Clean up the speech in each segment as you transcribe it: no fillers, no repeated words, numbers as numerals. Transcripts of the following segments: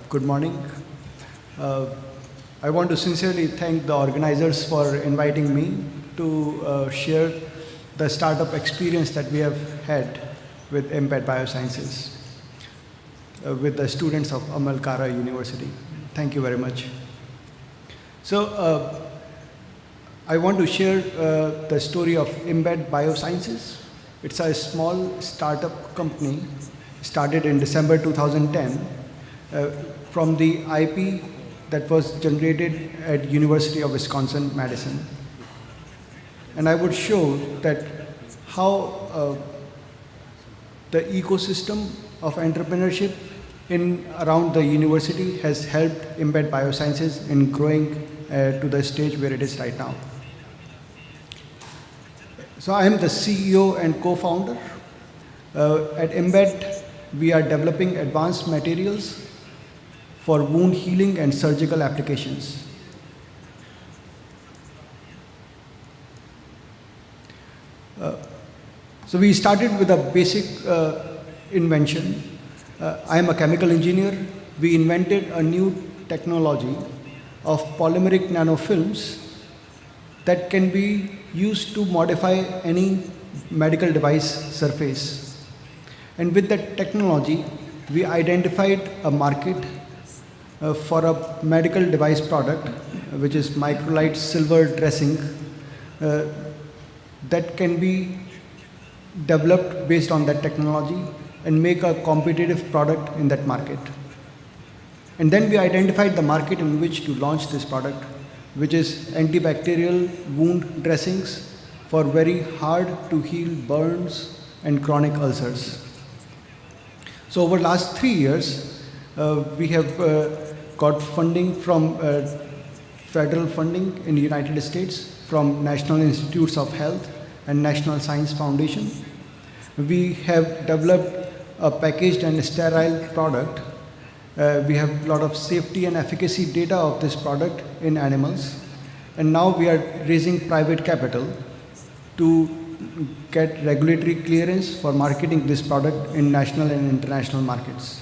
Good morning. I want to sincerely thank the organizers for inviting me to share the startup experience that we have had with Embed Biosciences with the students of Amalkara University. Thank you very much. So I want to share the story of Embed Biosciences. It's a small startup company started in December 2010 from the IP that was generated at University of Wisconsin-Madison. And I would show that how the ecosystem of entrepreneurship around the university has helped Embed Biosciences in growing to the stage where it is right now. So I am the CEO and co-founder. At Embed, we are developing advanced materials for wound healing and surgical applications. So we started with a basic invention. I am a chemical engineer. We invented a new technology of polymeric nanofilms that can be used to modify any medical device surface. And with that technology, we identified a market for a medical device product, which is microlite silver dressing, that can be developed based on that technology and make a competitive product in that market. And then we identified the market in which to launch this product, which is antibacterial wound dressings for very hard to heal burns and chronic ulcers. So over the last 3 years, we have got funding from federal funding in the United States from National Institutes of Health and National Science Foundation. We have developed a packaged and sterile product. We have a lot of safety and efficacy data of this product in animals. And now we are raising private capital to get regulatory clearance for marketing this product in national and international markets.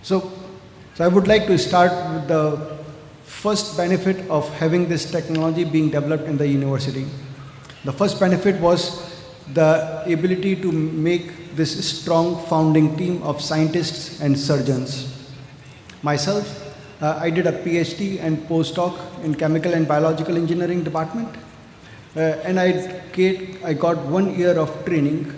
So I would like to start with the first benefit of having this technology being developed in the university. The first benefit was the ability to make this strong founding team of scientists and surgeons. Myself, I did a PhD and postdoc in chemical and biological engineering department. And I got 1 year of training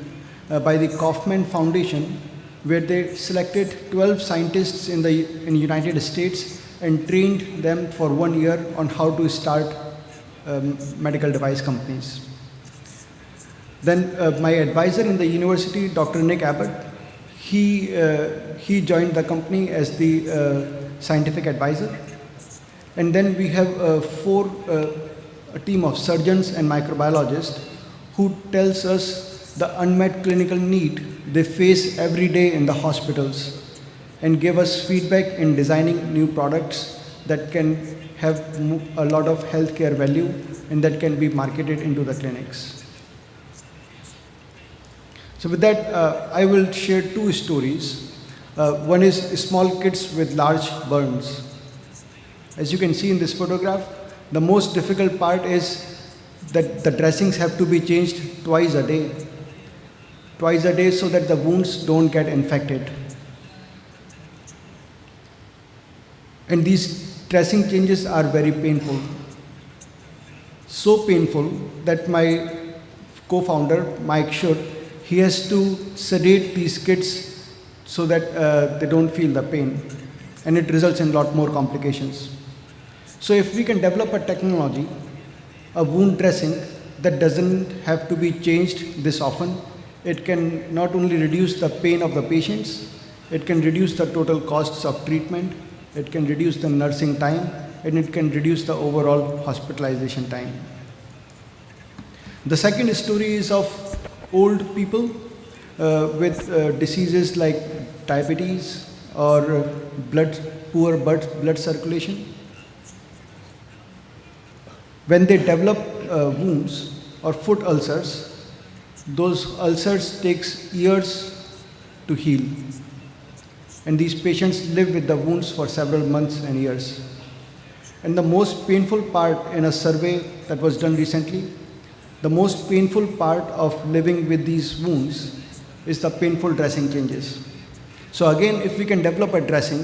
by the Kaufman Foundation, where they selected 12 scientists in the United States and trained them for 1 year on how to start medical device companies. Then my advisor in the university, Dr. Nick Abbott, he joined the company as the scientific advisor. And then we have a team of surgeons and microbiologists who tells us the unmet clinical need they face every day in the hospitals and give us feedback in designing new products that can have a lot of healthcare value and that can be marketed into the clinics. So with that, I will share 2 stories. One is small kids with large burns. As you can see in this photograph, the most difficult part is that the dressings have to be changed twice a day so that the wounds don't get infected. And these dressing changes are very painful. So painful that my co-founder, Mike Schut, he has to sedate these kids so that they don't feel the pain. And it results in a lot more complications. So if we can develop a technology, a wound dressing that doesn't have to be changed this often, it can not only reduce the pain of the patients, it can reduce the total costs of treatment, it can reduce the nursing time, and it can reduce the overall hospitalization time. The second story is of old people with diseases like diabetes or poor blood circulation. When they develop wounds or foot ulcers, those ulcers takes years to heal. And these patients live with the wounds for several months and years. And the most painful part in a survey that was done recently, the most painful part of living with these wounds is the painful dressing changes. So again, if we can develop a dressing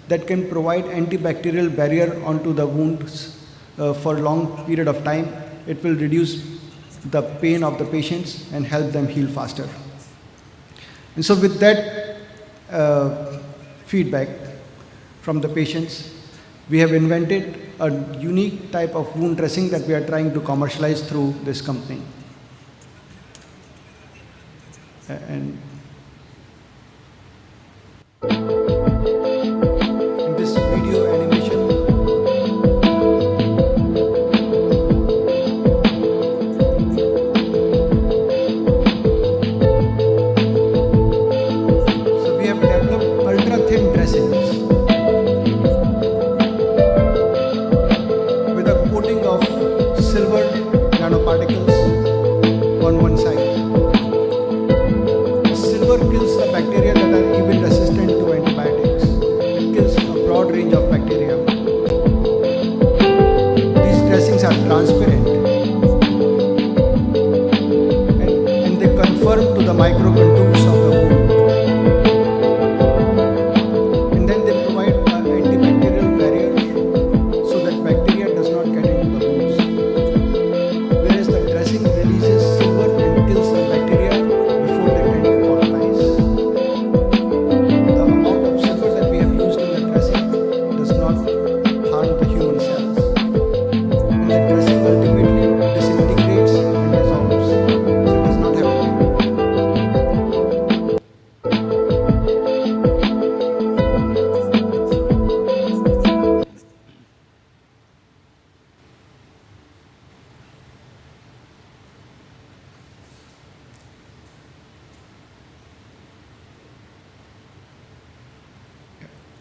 that can provide antibacterial barrier onto the wounds for a long period of time, it will reduce the pain of the patients and help them heal faster. And so with that feedback from the patients, we have invented a unique type of wound dressing that we are trying to commercialize through this company. And in this video animation, so we have developed ultra thin dressings with a coating of silver nanoparticles on one side. Silver kills the bacteria that are even resistant to antibiotics. It kills a broad range of bacteria. These dressings are transparent and they conform to the micro contours of the wound. And then they provide an antibacterial barrier so that bacteria does not get into the wounds. Whereas the dressing releases silver and kills the bacteria before they tend to colonize. The amount of silver that we have used in the dressing does not harm the human cells. And the dressing ultimately disintegrates and dissolves, so it does not have to be removed.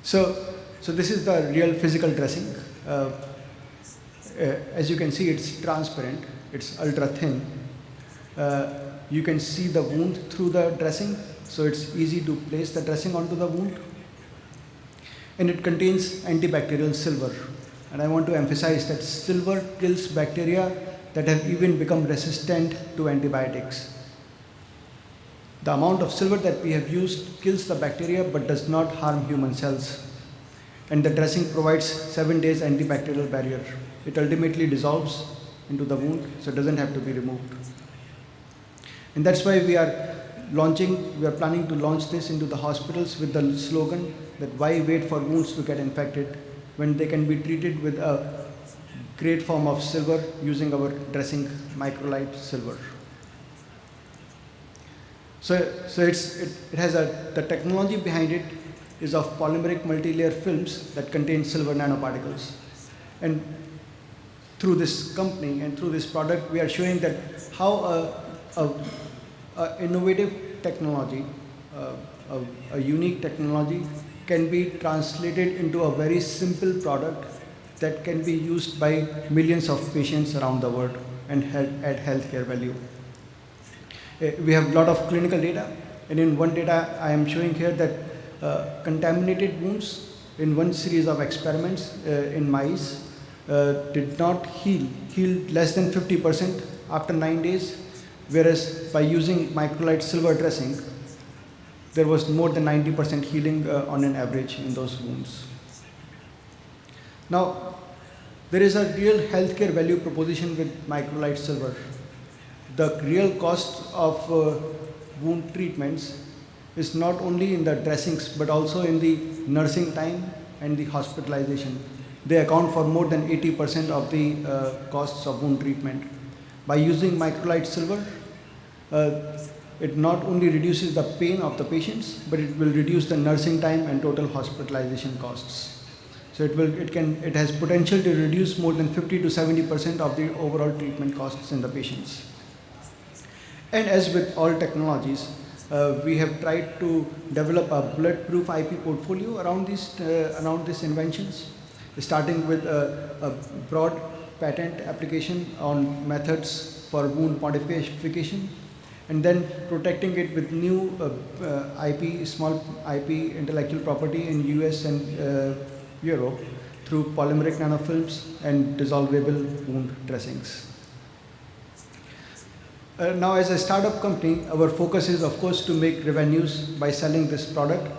So this is the real physical dressing. As you can see, it's transparent, it's ultra thin. You can see the wound through the dressing, so it's easy to place the dressing onto the wound. And it contains antibacterial silver. And I want to emphasize that silver kills bacteria that have even become resistant to antibiotics. The amount of silver that we have used kills the bacteria but does not harm human cells. And the dressing provides 7 days antibacterial barrier. It ultimately dissolves into the wound, so it doesn't have to be removed. And that's why we are planning to launch this into the hospitals with the slogan that why wait for wounds to get infected when they can be treated with a great form of silver using our dressing microlite silver. So it has the technology behind it is of polymeric multilayer films that contain silver nanoparticles. And through this company and through this product, we are showing that how a innovative technology, a unique technology can be translated into a very simple product that can be used by millions of patients around the world and add healthcare value. We have a lot of clinical data, and in one data I am showing here that contaminated wounds in one series of experiments in mice did not healed less than 50% after 9 days, whereas by using microlite silver dressing, there was more than 90% healing on an average in those wounds. Now, there is a real healthcare value proposition with microlite silver. The real cost of wound treatments is not only in the dressings but also in the nursing time and the hospitalization. They account for more than 80% of the costs of wound treatment. By using microlite silver, it not only reduces the pain of the patients, but it will reduce the nursing time and total hospitalization costs. So it has potential to reduce more than 50 to 70% of the overall treatment costs in the patients. And as with all technologies, we have tried to develop a bulletproof IP portfolio around these inventions, starting with a broad patent application on methods for wound modification, and then protecting it with new IP, small IP intellectual property in US and Europe through polymeric nanofilms and dissolvable wound dressings. Now, as a startup company, our focus is, of course, to make revenues by selling this product,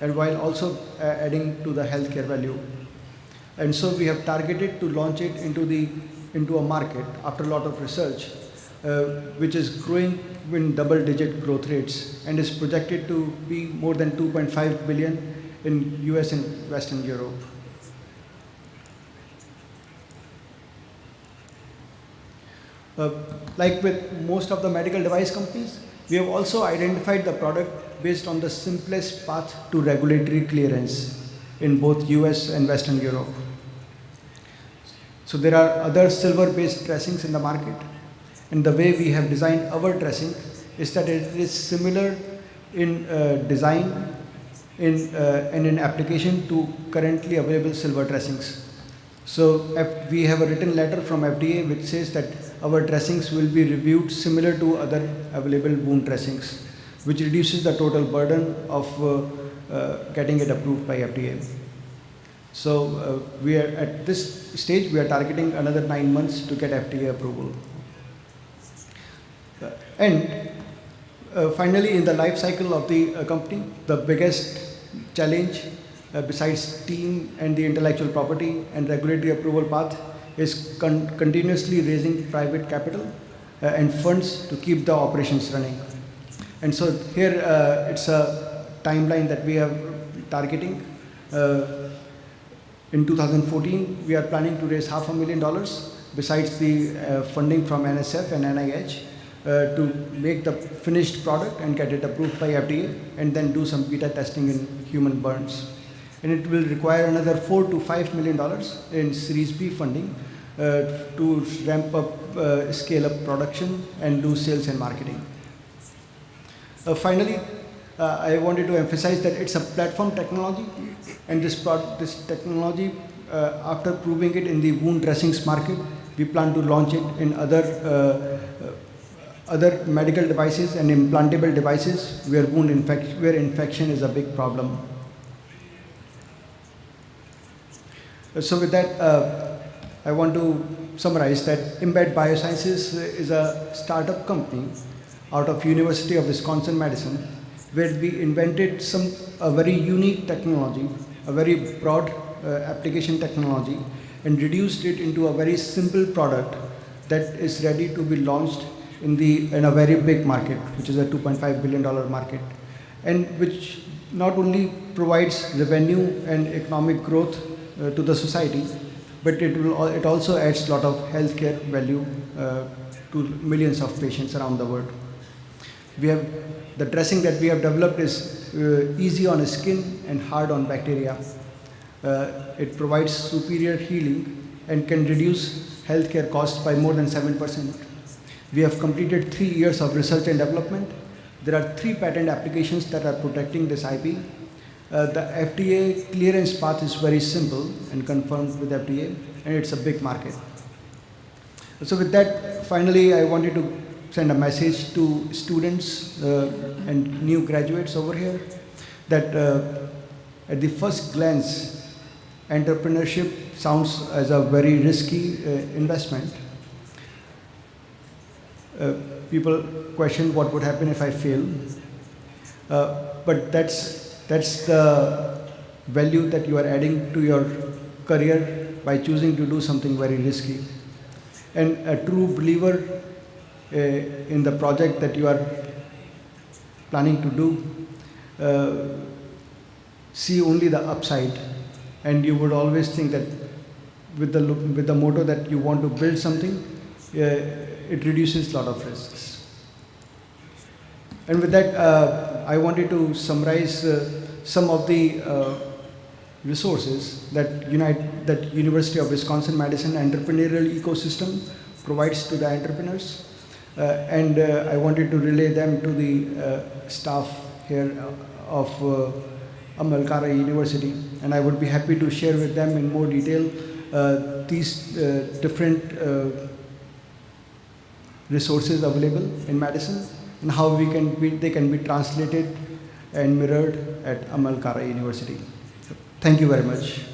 and while also adding to the healthcare value. And so we have targeted to launch it into a market after a lot of research, which is growing in double-digit growth rates and is projected to be more than 2.5 billion in US and Western Europe. Like with most of the medical device companies, we have also identified the product based on the simplest path to regulatory clearance in both US and Western Europe. So there are other silver-based dressings in the market, and the way we have designed our dressing is that it is similar in design and in application to currently available silver dressings. So we have a written letter from FDA which says that our dressings will be reviewed similar to other available wound dressings, which reduces the total burden of getting it approved by FDA. So we are at this stage, we are targeting another 9 months to get FDA approval. And finally, in the life cycle of the company, the biggest challenge besides team and the intellectual property and regulatory approval path is continuously raising private capital and funds to keep the operations running. And so here it's a timeline that we are targeting. In 2014, we are planning to raise $500,000 besides the funding from NSF and NIH to make the finished product and get it approved by FDA, and then do some beta testing in human burns. And it will require another $4 to $5 million in Series B funding to ramp up, scale up production and do sales and marketing. Finally, I wanted to emphasize that it's a platform technology, and this technology, after proving it in the wound dressings market, we plan to launch it in other medical devices and implantable devices where where infection is a big problem. So with that, I want to summarize that Embed Biosciences is a startup company out of University of Wisconsin-Madison, where we invented a very unique technology, a very broad application technology, and reduced it into a very simple product that is ready to be launched in a very big market, which is a $2.5 billion market, and which not only provides revenue and economic growth to the society, but it also adds a lot of healthcare value to millions of patients around the world. The dressing that we have developed is easy on skin and hard on bacteria. It provides superior healing and can reduce healthcare costs by more than 7%. We have completed 3 years of research and development. There are 3 patent applications that are protecting this IP. The FDA clearance path is very simple and confirmed with FDA, and it's a big market. So with that, finally, I wanted to send a message to students and new graduates over here that at the first glance, entrepreneurship sounds as a very risky investment. People question what would happen if I fail, but that's the value that you are adding to your career by choosing to do something very risky. And a true believer in the project that you are planning to do, see only the upside, and you would always think that with the motto that you want to build something, it reduces a lot of risks. And with that, I wanted to summarize some of the resources that University of Wisconsin-Madison entrepreneurial ecosystem provides to the entrepreneurs. And I wanted to relay them to the staff here of Mltqى University. And I would be happy to share with them in more detail these different resources available in Madison. and how they can be translated and mirrored at Amal Kara University. So, thank you very much.